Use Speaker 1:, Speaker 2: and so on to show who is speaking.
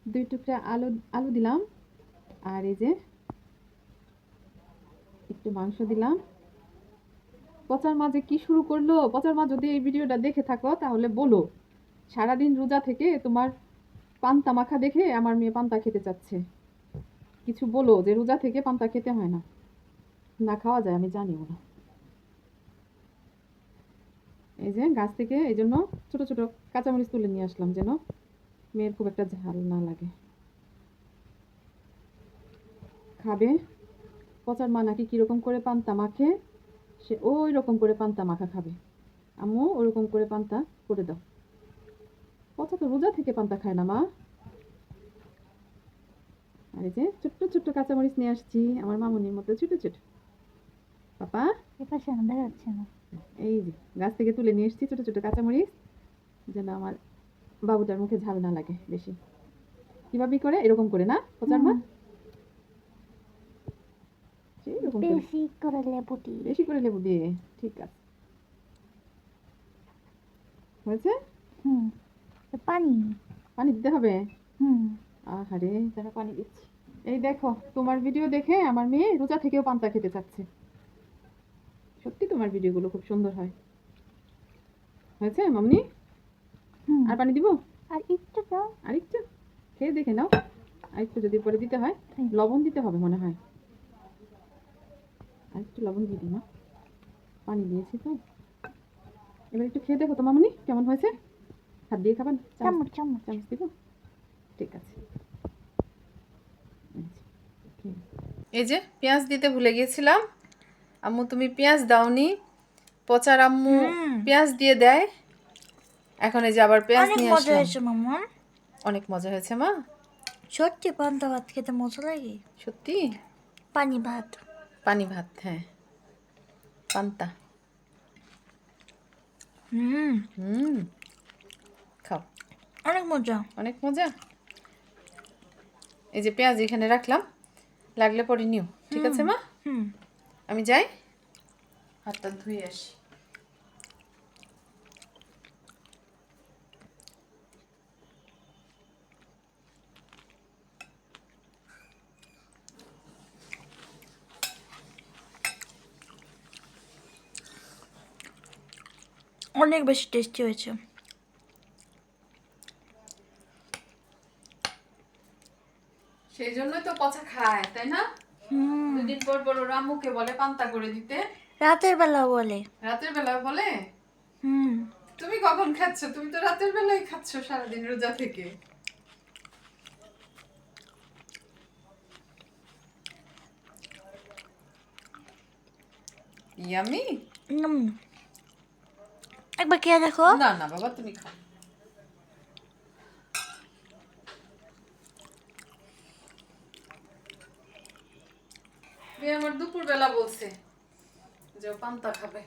Speaker 1: 2 টুকরা আলু আলু দিলাম, আর এই যে একটু মাংস দিলাম। পচার মা যে কি শুরু করলো! পচার মা যদি এই ভিডিওটা দেখে থাকো তাহলে বলো, সারাদিন রোজা থেকে তোমার পান্তা মাখা দেখে আমার মেয়ে পান্তা খেতে চাচ্ছে। কিছু বলো যে রোজা থেকে পান্তা খেতে হয় না, না খাওয়া যায়, আমি জানিও না। এই যে গাছ থেকে এই জন্য ছোট ছোট কাঁচামরিচ তুলে নিয়ে আসলাম, যেন মেয়ের খুব একটা ঝাল না লাগে। খাবে পচার মা নাকি কিরকম করে পান্তা মাখে, সে ওই রকম করে পান্তা মাখা খাবে। আম্মু ওরকম করে পান্তা করে দাও। পচা তো রোজা থেকে পান্তা খায় না মা। আর এই যে ছোট্ট ছোট্ট কাঁচামরিচ নিয়ে আসছি, আমার মামুনির মতো ছোট ছোট। পাপা
Speaker 2: এপাশে দেখা যাচ্ছে না।
Speaker 1: এই যে গাছ থেকে তুলে নিয়ে এসেছি ছোট ছোট কাঁচামরিচ, যেন আমার বাবুটার মুখে ঝাল না লাগে বেশি। কিভাবে করে এরকম করে না পচার মা? এরকম করে
Speaker 2: বেশি করে লেবু দিই।
Speaker 1: বেশি করে লেবু দিয়ে, ঠিক আছে। হয়েছে?
Speaker 2: পানি
Speaker 1: পানি দিতে হবে?
Speaker 2: হুম
Speaker 1: আহারে, তারা পানি দিচ্ছি। এই দেখো, তোমার ভিডিও দেখে আমার মেয়ে রোজা থেকেও পান্তা খেতে চাচ্ছে। সত্যি তোমার ভিডিওগুলো খুব সুন্দর হয়। হয়েছে মামনি?
Speaker 2: হুম
Speaker 1: আর পানি দিব?
Speaker 2: আর একটু দাও।
Speaker 1: আরেকটু খেয়ে দেখে নাও। আরেকটু যদি পরে দিতে হয়, লবণ দিতে হবে মনে হয়। আরেকটু লবণ দিয়ে দিই মা, পানি দিয়েছি তো। এবার একটু খেয়ে দেখো তো মামনি, কেমন হয়েছে। হাত দিয়ে খাবেন?
Speaker 2: চামচ চামচ
Speaker 1: চামচ দিব? ঠিক আছে। এই যে পেঁয়াজ দিতে ভুলে গিয়েছিলাম। আম্মু তুমি পেঁয়াজ দাওনি। পচার আম্মু পেঁয়াজ দিয়ে দেয়। এখন এই যে আবার পেঁয়াজ
Speaker 2: অনেক
Speaker 1: নিয়ে
Speaker 2: মজা
Speaker 1: আসলাম।
Speaker 2: হয়েছে মাম্মা।
Speaker 1: অনেক মজা হয়েছে মা।
Speaker 2: সত্যি পান্তা ভাত খেতে মজা লাগে।
Speaker 1: সত্যি?
Speaker 2: পানি ভাত।
Speaker 1: পানি ভাত, হ্যাঁ, পান্তা। হুম, খাও।
Speaker 2: অনেক মজা।
Speaker 1: অনেক মজা। এই যে পেঁয়াজ এখানে রাখলাম, লাগলে পরে নিও, ঠিক আছে মা? আমি যাই, হাতটা ধুয়ে আসি।
Speaker 2: অনেক বেশি টেস্টি হয়েছে।
Speaker 1: সেই জন্যই তো পচা খায়, তাই না? দুদিন পর পর ওর আম্মুকে বলে পান্তা করে দিতে।
Speaker 2: রাতের বেলা বলে।
Speaker 1: রাতের বেলা বলে? তুমি কখন খাচ্ছ? তুমি তো রাতের বেলায় খাচ্ছ সারাদিন রোজা থেকে। ইয়ামি।
Speaker 2: একবার খেয়ে দেখো।
Speaker 1: না না বাবা, তুমি খাও। আমার দুপুর বেলা বলছে যে ও পান্তা খাবে।